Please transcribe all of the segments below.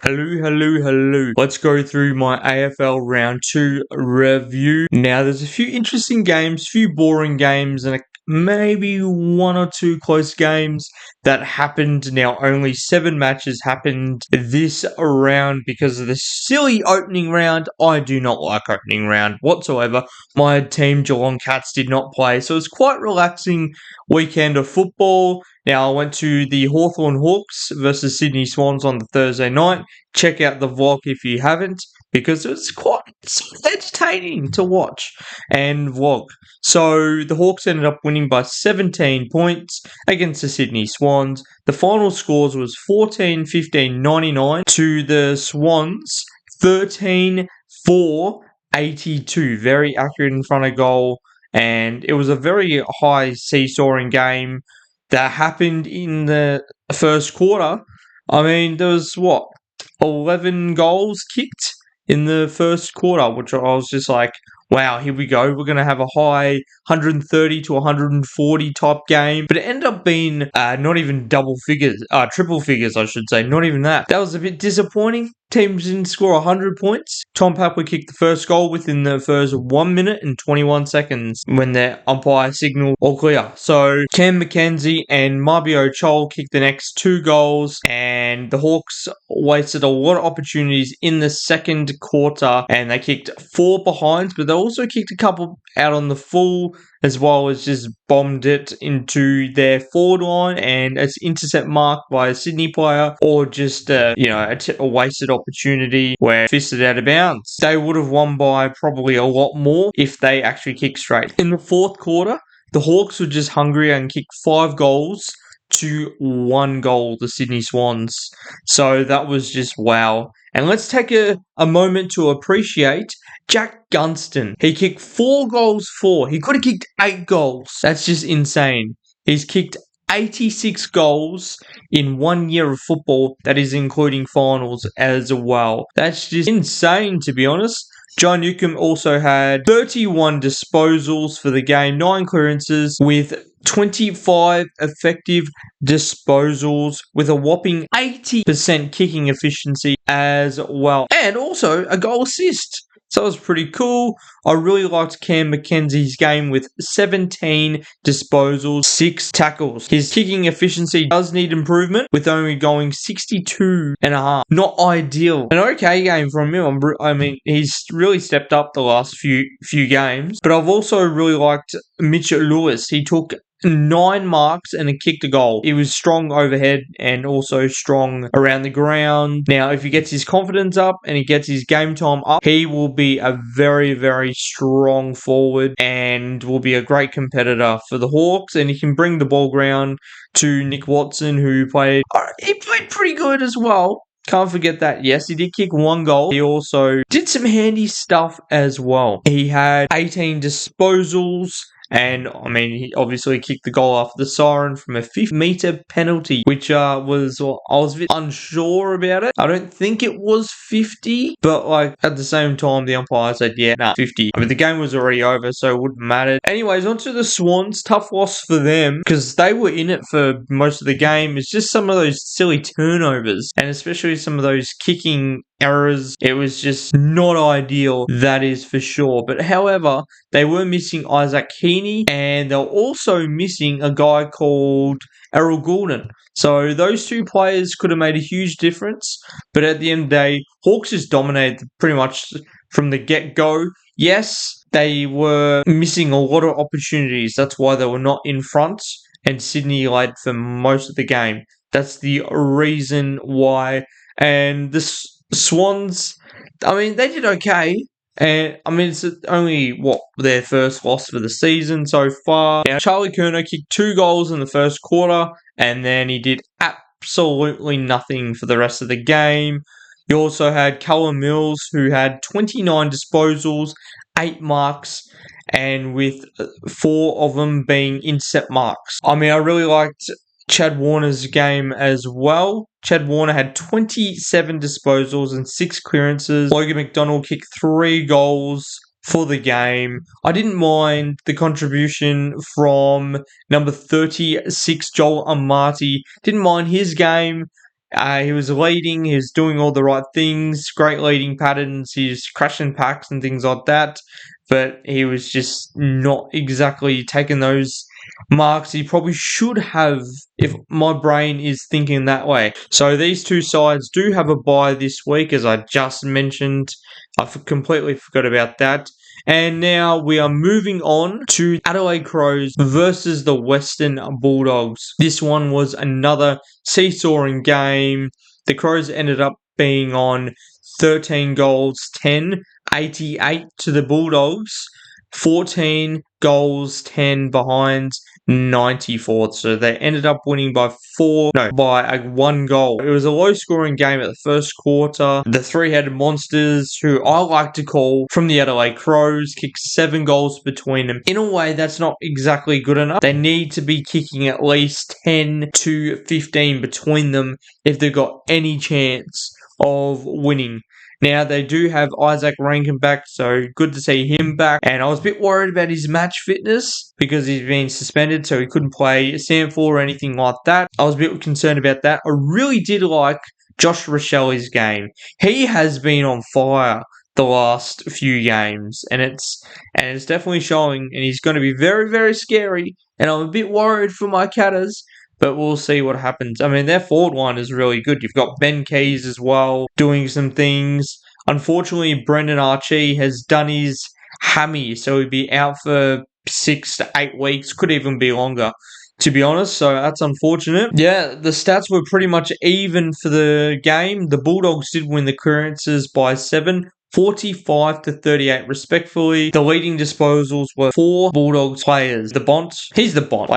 Hello. Let's go through my AFL Round 2 review. Now, there's a few interesting games, few boring games, and maybe one or two close games that happened. Now, only 7 matches happened this round because of the silly opening round. I do not like opening round whatsoever. My team, Geelong Cats, did not play, so it's quite relaxing weekend of football. Now, I went to the Hawthorn Hawks versus Sydney Swans on the Thursday night. Check out the vlog if you haven't, because it's quite entertaining to watch and vlog. So, the Hawks ended up winning by 17 points against the Sydney Swans. The final scores was 14-15-99 to the Swans, 13-4-82. Very accurate in front of goal, and it was a very high seesawing game that happened in the first quarter. I mean, there was 11 goals kicked in the first quarter, which I was just like, wow, here we go. We're going to have a high 130 to 140 type game. But it ended up being not even triple figures, I should say. Not even that. That was a bit disappointing. Teams didn't score 100 points. Tom Papler kicked the first goal within the first 1 minute and 21 seconds when their umpire signaled all clear. So Cam Mackenzie and Marbio Chol kicked the next 2 goals, and the Hawks wasted a lot of opportunities in the second quarter, and they kicked 4 behinds, but they also kicked a couple out on the full, as well as just bombed it into their forward line, and it's intercept marked by a Sydney player, or just a wasted opportunity where fisted out of bounds. They would have won by probably a lot more if they actually kicked straight. In the fourth quarter, the Hawks were just hungrier and kicked 5 goals to 1 goal, the Sydney Swans. So that was just wow. And let's take a moment to appreciate Jack Gunston. He kicked 4 goals for. He could have kicked 8 goals. That's just insane. He's kicked 86 goals in 1 year of football. That is including finals as well. That's just insane, to be honest. John Newcomb also had 31 disposals for the game, 9 clearances with 25 effective disposals with a whopping 80% kicking efficiency as well. And also a goal assist. So that was pretty cool. I really liked Cam Mackenzie's game with 17 disposals, 6 tackles. His kicking efficiency does need improvement, with only going 62.5. Not ideal. An okay game from him. I mean, he's really stepped up the last few games. But I've also really liked Mitch Lewis. He took 9 marks and kicked a goal. He was strong overhead and also strong around the ground. Now, if he gets his confidence up and he gets his game time up, he will be a very, very strong forward and will be a great competitor for the Hawks. And he can bring the ball ground to Nick Watson, who played pretty good as well. Can't forget that. Yes, he did kick 1 goal. He also did some handy stuff as well. He had 18 disposals. And, I mean, he obviously kicked the goal after the siren from a 50-metre penalty, which I was a bit unsure about it. I don't think it was 50, but, at the same time, the umpire said, 50. I mean, the game was already over, so it wouldn't matter. Anyways, on to the Swans. Tough loss for them, because they were in it for most of the game. It's just some of those silly turnovers, and especially some of those kicking errors. It was just not ideal, that is for sure. But however, they were missing Isaac Heaney, and they were also missing a guy called Errol Goulden. So those 2 players could have made a huge difference. But at the end of the day, Hawks just dominated pretty much from the get-go. Yes, they were missing a lot of opportunities. That's why they were not in front, and Sydney led for most of the game. That's the reason why. And the Swans, I mean, they did okay. And, I mean, it's only, their first loss for the season so far. Now, Charlie Curnow kicked 2 goals in the first quarter, and then he did absolutely nothing for the rest of the game. You also had Callum Mills, who had 29 disposals, 8 marks, and with 4 of them being intercept marks. I mean, I really liked Chad Warner's game as well. Chad Warner had 27 disposals and 6 clearances. Logan McDonald kicked 3 goals for the game. I didn't mind the contribution from number 36, Joel Amati. Didn't mind his game. He was leading, he was doing all the right things, great leading patterns, he's crashing packs and things like that, but he was just not exactly taking those marks he probably should have, if my brain is thinking that way. So these two sides do have a bye this week, as I just mentioned. I completely forgot about that. And now we are moving on to Adelaide Crows versus the Western Bulldogs. This one was another seesawing game. The Crows ended up being on 13 goals, 10, 88 to the Bulldogs, 14 goals, 10 behind, 94th. So they ended up winning by one goal. It was a low scoring game at the first quarter. The three-headed monsters, who I like to call from the Adelaide Crows, kicked 7 goals between them. In a way, that's not exactly good enough. They need to be kicking at least 10 to 15 between them if they've got any chance of winning. Now, they do have Isaac Rankin back, so good to see him back. And I was a bit worried about his match fitness because he's been suspended, so he couldn't play sample or anything like that. I was a bit concerned about that. I really did like Josh Rochelli's game. He has been on fire the last few games, and it's definitely showing, and he's going to be very, very scary. And I'm a bit worried for my Catters, but we'll see what happens. I mean, their forward line is really good. You've got Ben Keys as well, doing some things. Unfortunately, Brendan Archie has done his hammy, so he'll be out for 6 to 8 weeks, could even be longer, to be honest, so that's unfortunate. Yeah, the stats were pretty much even for the game. The Bulldogs did win the clearances by 7, 45 to 38 respectfully. The leading disposals were 4 Bulldogs players. The Bont, he's the Bont.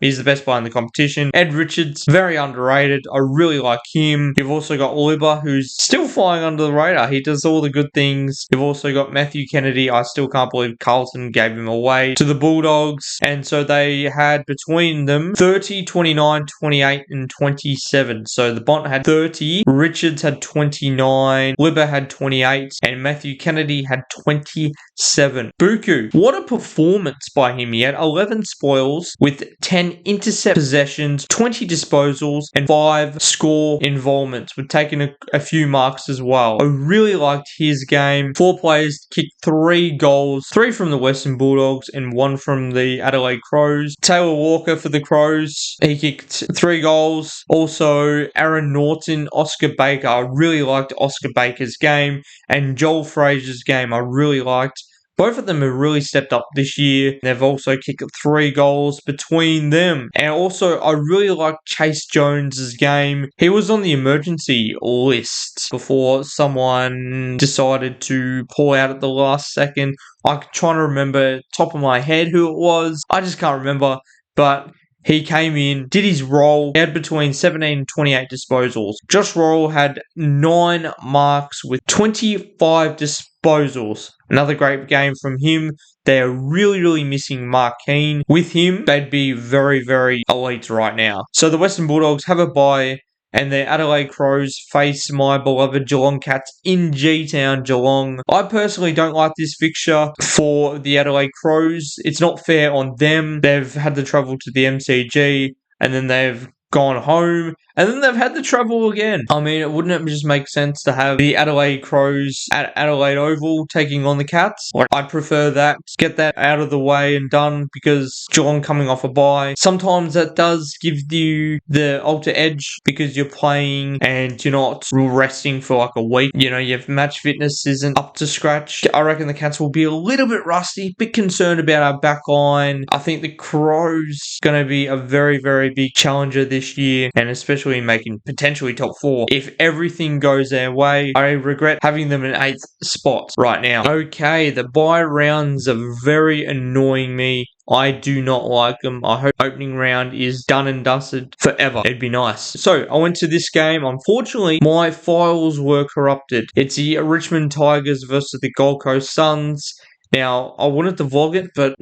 He's the best player in the competition. Ed Richards, very underrated. I really like him. You've also got Oliver, who's still flying under the radar. He does all the good things. You've also got Matthew Kennedy. I still can't believe Carlton gave him away to the Bulldogs. And so they had between them 30, 29, 28, and 27. So the Bont had 30, Richards had 29, Libba had 28, and Matthew Kennedy had 27. Buku, what a performance by him. He had 11 spoils with 10 intercept possessions, 20 disposals, and 5 score involvements. We've taken a few marks as well. I really liked his game. 4 players kicked 3 goals, 3 from the Western Bulldogs and 1 from the Adelaide Crows. Taylor Walker for the Crows, he kicked 3 goals. Also, Aaron Norton, Oscar Baker. I really liked Oscar Baker's game, and Joel Fraser's game I really liked. Both of them have really stepped up this year. They've also kicked 3 goals between them. And also, I really liked Chase Jones's game. He was on the emergency list before someone decided to pull out at the last second. I'm trying to remember top of my head who it was. I just can't remember. But he came in, did his role. He had between 17 and 28 disposals. Josh Royal had 9 marks with 25 disposals. Another great game from him. They are really, really missing Mark Keane. With him, they'd be very, very elite right now. So the Western Bulldogs have a bye, and the Adelaide Crows face my beloved Geelong Cats in G-Town, Geelong. I personally don't like this fixture for the Adelaide Crows. It's not fair on them. They've had to travel to the MCG, and then they've gone home, and then they've had to travel again. I mean, wouldn't it just make sense to have the Adelaide Crows at Adelaide Oval taking on the Cats? I'd prefer that. Get that out of the way and done, because Geelong coming off a bye, sometimes that does give you the alter edge because you're playing and you're not resting for like a week. You know, your match fitness isn't up to scratch. I reckon the Cats will be a little bit rusty, bit concerned about our back line. I think the Crows going to be a very, very big challenger this year, and especially making potentially top 4 if everything goes their way. I regret having them in 8th spot right now. Okay, the bye rounds are very annoying me. I do not like them. I hope opening round is done and dusted forever. It'd be nice. So, I went to this game. Unfortunately, my files were corrupted. It's the Richmond Tigers versus the Gold Coast Suns. Now, I wanted to vlog it, but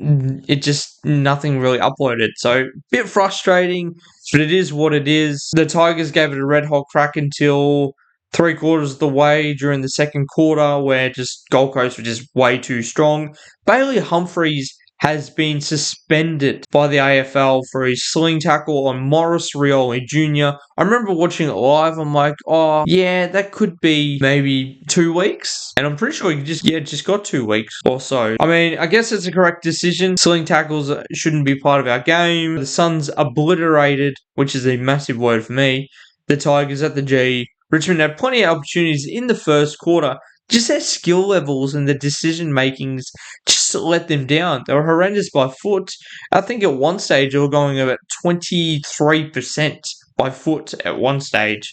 nothing really uploaded. So, bit frustrating, but it is what it is. The Tigers gave it a red hot crack until 3/4 of the way during the second quarter, where just Gold Coast were just way too strong. Bailey Humphries has been suspended by the AFL for his sling tackle on Morris Rioli Jr. I remember watching it live. I'm like, oh, yeah, that could be maybe 2 weeks. And I'm pretty sure he just got 2 weeks or so. I mean, I guess it's a correct decision. Sling tackles shouldn't be part of our game. The Suns obliterated, which is a massive word for me, the Tigers at the G. Richmond had plenty of opportunities in the first quarter. Just their skill levels and the decision makings just let them down. They were horrendous by foot. I think at one stage they were going about 23% by foot at one stage.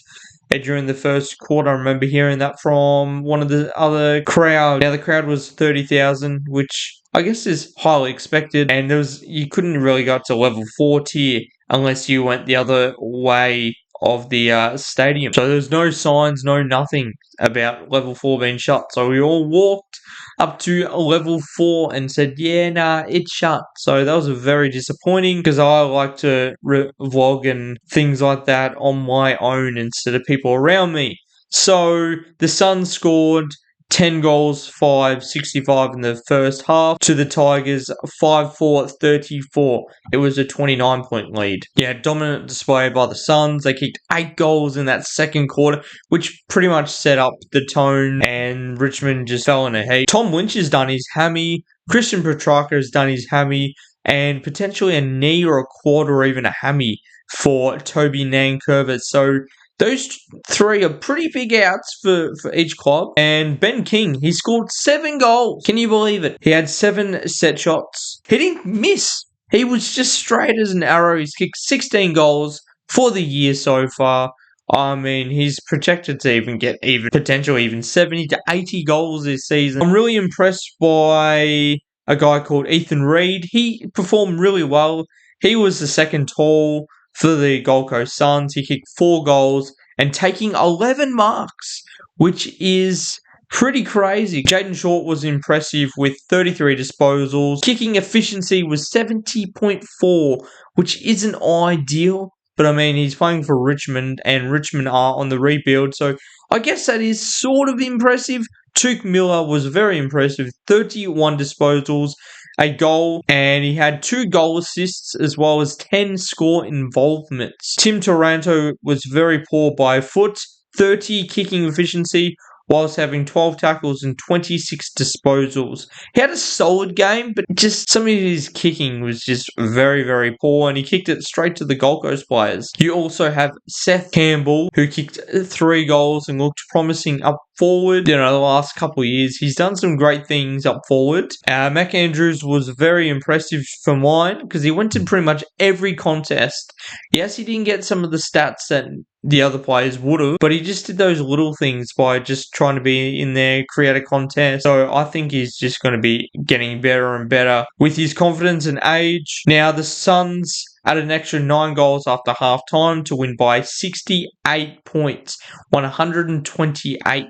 During the first quarter, I remember hearing that from one of the other crowd. Now the crowd was 30,000, which I guess is highly expected. And you couldn't really go up to level 4 tier unless you went the other way of the stadium. So there's no signs, no nothing about level 4 being shut. So we all walked up to level 4 and said, yeah, nah, it's shut. So that was very disappointing because I like to vlog and things like that on my own instead of people around me. So the Suns scored 10 goals, 65 in the first half to the Tigers, 5-4, 34. It was a 29-point lead. Yeah, dominant display by the Suns. They kicked 8 goals in that second quarter, which pretty much set up the tone, and Richmond just fell in a heap. Tom Lynch has done his hammy. Christian Petrarca has done his hammy, and potentially a knee or a quad or even a hammy for Toby Nankervis. So those 3 are pretty big outs for each club. And Ben King, he scored 7 goals. Can you believe it? He had 7 set shots. He didn't miss. He was just straight as an arrow. He's kicked 16 goals for the year so far. I mean, he's projected to even get potentially even 70 to 80 goals this season. I'm really impressed by a guy called Ethan Reid. He performed really well. He was the second tall for the Gold Coast Suns. He kicked 4 goals and taking 11 marks, which is pretty crazy. Jaden Short was impressive with 33 disposals. Kicking efficiency was 70.4, which isn't ideal. But I mean, he's playing for Richmond, and Richmond are on the rebuild. So I guess that is sort of impressive. Tuke Miller was very impressive. 31 disposals, a goal, and he had 2 goal assists as well as 10 score involvements. Tim Taranto was very poor by foot, 30 kicking efficiency, whilst having 12 tackles and 26 disposals. He had a solid game, but just some of his kicking was just very, very poor, and he kicked it straight to the Gold Coast players. You also have Seth Campbell, who kicked 3 goals and looked promising up forward. The last couple of years, he's done some great things up forward. Mac Andrews was very impressive for mine because he went to pretty much every contest. Yes, he didn't get some of the stats that the other players would have, but he just did those little things by just trying to be in there, create a contest. So I think he's just going to be getting better and better with his confidence and age. Now the Suns added an extra 9 goals after half time to win by 68 points, 128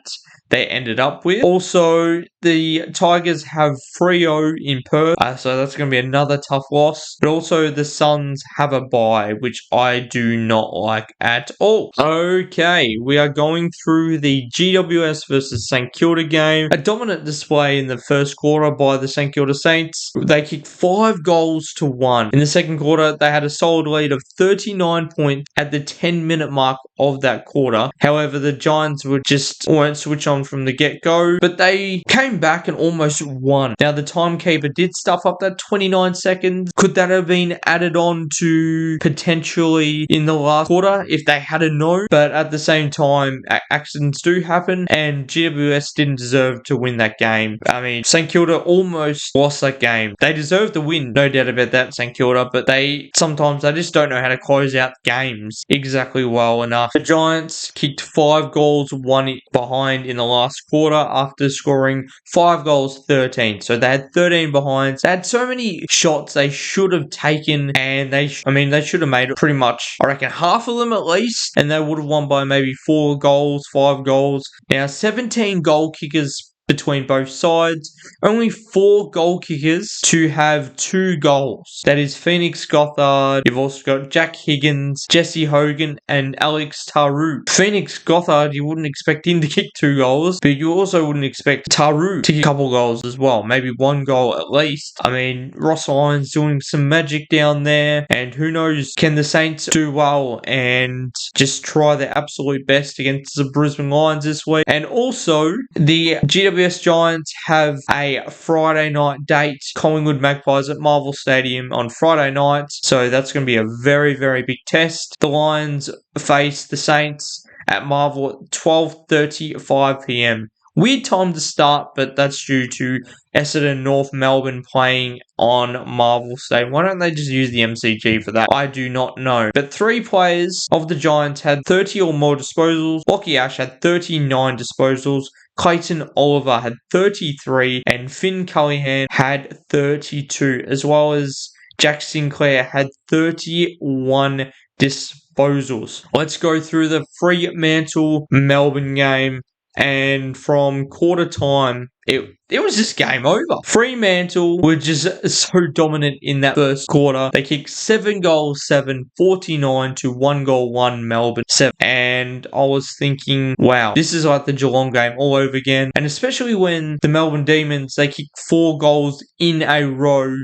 they ended up with. Also, the Tigers have Freo in Perth, so that's going to be another tough loss. But also, the Suns have a bye, which I do not like at all. Okay, we are going through the GWS versus St Kilda game. A dominant display in the first quarter by the St Kilda Saints. They kicked 5 goals to 1. In the second quarter, they had a solid lead of 39 points at the 10-minute mark of that quarter. However, the Giants weren't switch on from the get-go, but they came back and almost won. Now, the timekeeper did stuff up that 29 seconds. Could that have been added on to potentially in the last quarter if they had a no? But at the same time, accidents do happen, and GWS didn't deserve to win that game. I mean, St Kilda almost lost that game. They deserved the win, no doubt about that, St Kilda, but sometimes they just don't know how to close out games exactly well enough. The Giants kicked 5 goals, 1 behind in the last quarter after scoring 5 goals, 13. So they had 13 behinds. They had so many shots they should have taken, and they should have made it pretty much, I reckon, half of them at least, and they would have won by maybe 4 goals, 5 goals. Now, 17 goal kickers between both sides. Only 4 goal kickers to have 2 goals. That is Phoenix Gothard. You've also got Jack Higgins, Jesse Hogan, and Alex Taru. Phoenix Gothard, you wouldn't expect him to kick 2 goals, but you also wouldn't expect Taru to kick a couple goals as well. Maybe 1 goal at least. I mean, Ross Lyon's doing some magic down there, and who knows, can the Saints do well and just try their absolute best against the Brisbane Lions this week. And also, the GWS Giants have a Friday night date, Collingwood Magpies at Marvel Stadium on Friday night, so that's going to be a very, very big test. The Lions face the Saints at Marvel at 12:35pm. Weird time to start, but that's due to Essendon North Melbourne playing on Marvel Stadium. Why don't they just use the MCG for that? I do not know. But 3 players of the Giants had 30 or more disposals. Lockie Ash had 39 disposals. Clayton Oliver had 33, and Finn Cullihan had 32, as well as Jack Sinclair had 31 disposals. Let's go through the Fremantle Melbourne game. And from quarter time, it was just game over. Fremantle were just so dominant in that first quarter. They kicked 7 goals, 7, 49 to 1 goal, 1 Melbourne, 7. And I was thinking, wow, this is like the Geelong game all over again. And especially when the Melbourne Demons, they kicked 4 goals in a row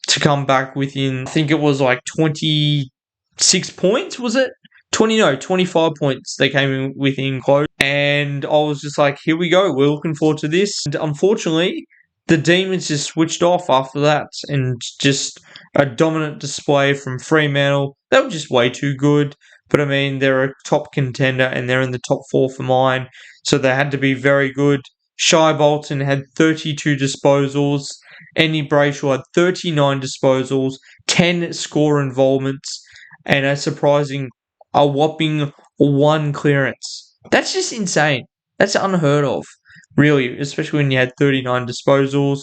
to come back within, I think it was like 26 points, was it? 25 points they came in within close. And I was just like, here we go. We're looking forward to this. And unfortunately, the Demons just switched off after that. And just a dominant display from Fremantle. They were just way too good. But I mean, they're a top contender and they're in the top 4 for mine. So they had to be very good. Shai Bolton had 32 disposals. Andy Brayshaw had 39 disposals. 10 score involvements. And a whopping 1 clearance. That's just insane. That's unheard of, really, especially when you had 39 disposals.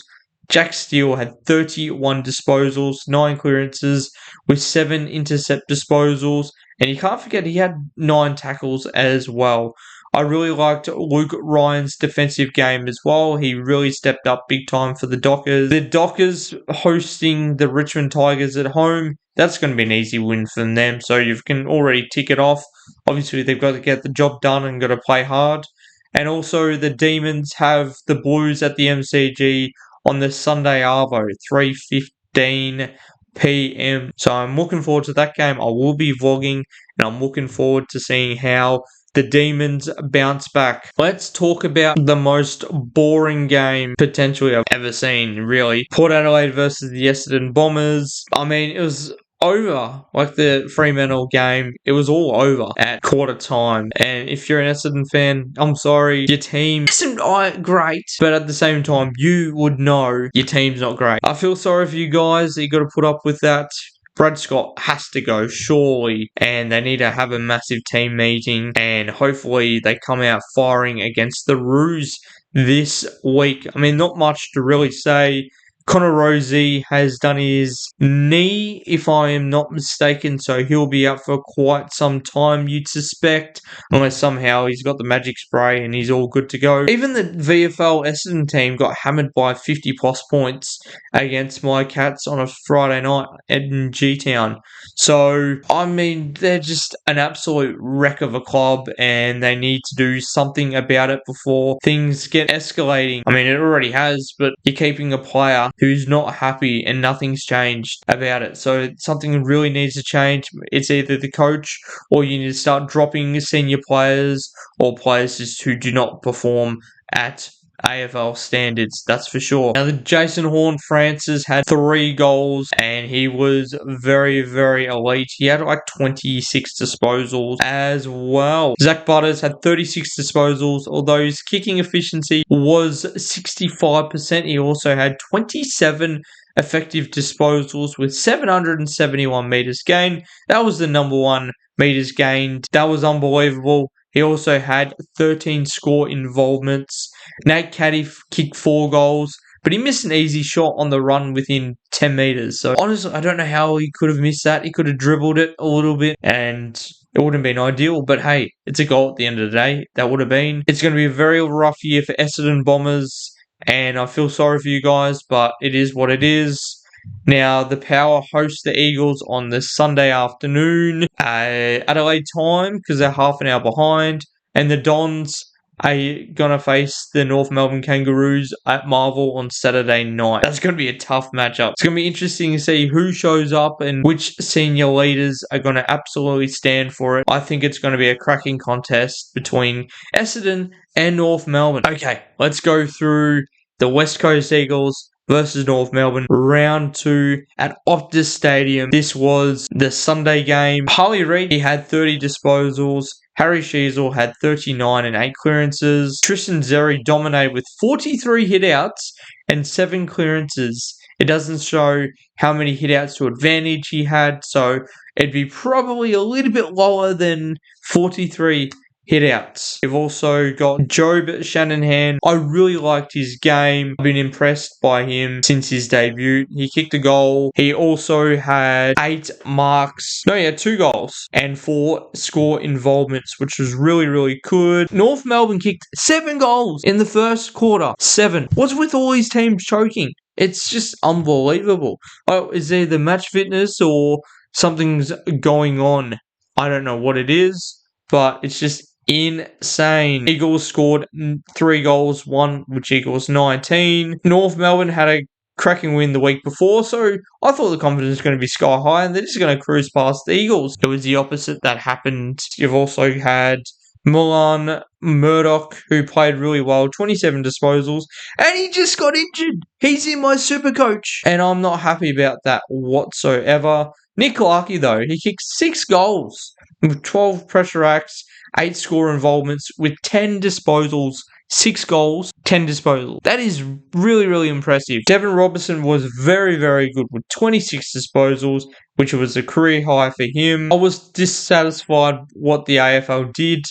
Jack Steele had 31 disposals, 9 clearances, with 7 intercept disposals. And you can't forget he had 9 tackles as well. I really liked Luke Ryan's defensive game as well. He really stepped up big time for the Dockers. The Dockers hosting the Richmond Tigers at home. That's going to be an easy win for them. So you can already tick it off. Obviously, they've got to get the job done and got to play hard. And also, the Demons have the Blues at the MCG on the Sunday Arvo, 3:15pm. So I'm looking forward to that game. I will be vlogging, and I'm looking forward to seeing how the Demons bounce back. Let's talk about the most boring game potentially I've ever seen, really. Port Adelaide versus the Essendon Bombers. I mean, it was over. Like the Fremantle game, it was all over at quarter time. And if you're an Essendon fan, I'm sorry, your team isn't great, but at the same time, you would know your team's not great. I feel sorry for you guys that you got to put up with that. Brad Scott has to go, surely, and they need to have a massive team meeting, and hopefully they come out firing against the Roos this week. I mean, not much to really say. Connor Rosie has done his knee, if I am not mistaken, so he'll be out for quite some time, you'd suspect, unless somehow he's got the magic spray and he's all good to go. Even the VFL Essendon team got hammered by 50 plus points against my Cats on a Friday night in G-Town. So, I mean, they're just an absolute wreck of a club and they need to do something about it before things get escalating. I mean, it already has, but you're keeping a player who's not happy and nothing's changed about it. So something really needs to change. It's either the coach or you need to start dropping senior players or players who do not perform at AFL standards, that's for sure. Now, the Jason Horne-Francis had 3 goals and he was very, very elite. He had like 26 disposals as well. Zach Butters had 36 disposals, although his kicking efficiency was 65%. He also had 27 effective disposals with 771 metres gained. That was the number 1 metres gained. That was unbelievable. He also had 13 score involvements. Nate Caddy kicked 4 goals, but he missed an easy shot on the run within 10 metres. So honestly, I don't know how he could have missed that. He could have dribbled it a little bit and it wouldn't have been ideal, but hey, it's a goal at the end of the day. That would have been. It's going to be a very rough year for Essendon Bombers. and I feel sorry for you guys, but it is what it is. Now, the Power host the Eagles on the Sunday afternoon, Adelaide time, because they're half an hour behind, and the Dons are going to face the North Melbourne Kangaroos at Marvel on Saturday night. That's going to be a tough matchup. It's going to be interesting to see who shows up and which senior leaders are going to absolutely stand for it. I think it's going to be a cracking contest between Essendon and North Melbourne. Okay, let's go through the West Coast Eagles versus North Melbourne, round 2 at Optus Stadium. This was the Sunday game. Harley Reid, he had 30 disposals. Harry Sheasel had 39 and 8 clearances. Tristan Xerri dominated with 43 hitouts and 7 clearances. It doesn't show how many hitouts to advantage he had, so it'd be probably a little bit lower than 43 hitouts. You've also got Job Shanahan. I really liked his game. I've been impressed by him since his debut. He kicked a goal. He also had 8 marks. No, he had 2 goals and 4 score involvements, which was really, really good. North Melbourne kicked 7 goals in the first quarter. 7. What's with all these teams choking? It's just unbelievable. Oh, is there the match fitness or something's going on? I don't know what it is, but it's just insane. Eagles scored 3 goals, 1 which equals 19. North Melbourne had a cracking win the week before, so I thought the confidence was going to be sky high and they're just going to cruise past the Eagles. It was the opposite that happened. You've also had Milan Murdoch, who played really well, 27 disposals, and he just got injured. He's in my super coach, and I'm not happy about that whatsoever. Nick Clarkey, though, he kicked 6 goals with 12 pressure acts, 8 score involvements with 10 disposals, 6 goals, 10 disposals. That is really, really impressive. Devon Robertson was very, very good with 26 disposals, which was a career high for him. I was dissatisfied what the AFL did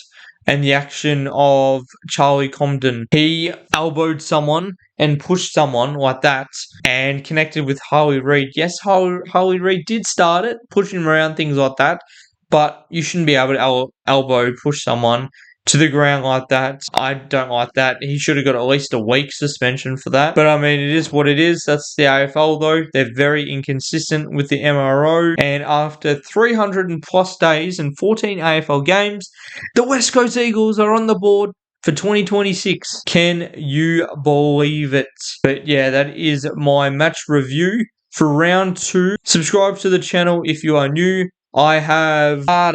and the action of Charlie Comden. He elbowed someone and pushed someone like that and connected with Harley Reid. Yes, Harley Reid did start it, pushing him around, things like that, but you shouldn't be able to elbow push someone to the ground like that. I don't like that. He should have got at least a week suspension for that. But I mean, it is what it is. That's the AFL though. They're very inconsistent with the MRO. And after 300 and plus days and 14 AFL games, the West Coast Eagles are on the board for 2026. Can you believe it? But yeah, that is my match review for round 2. Subscribe to the channel if you are new. I have I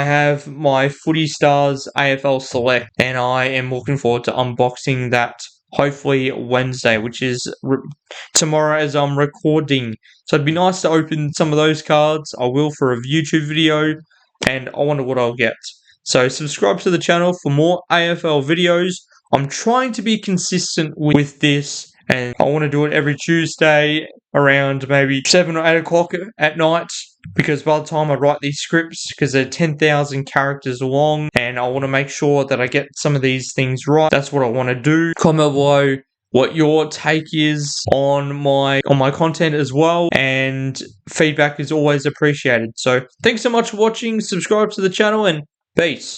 have my Footy Stars AFL Select, and I am looking forward to unboxing that hopefully Wednesday, which is tomorrow as I'm recording. So it'd be nice to open some of those cards. I will for a YouTube video, and I wonder what I'll get. So subscribe to the channel for more AFL videos. I'm trying to be consistent with this, and I want to do it every Tuesday around maybe 7 or 8 o'clock at night, because by the time I write these scripts, because they're 10,000 characters long, and I want to make sure that I get some of these things right. That's what I want to do. Comment below what your take is on my content as well, and feedback is always appreciated. So thanks so much for watching. Subscribe to the channel, and peace.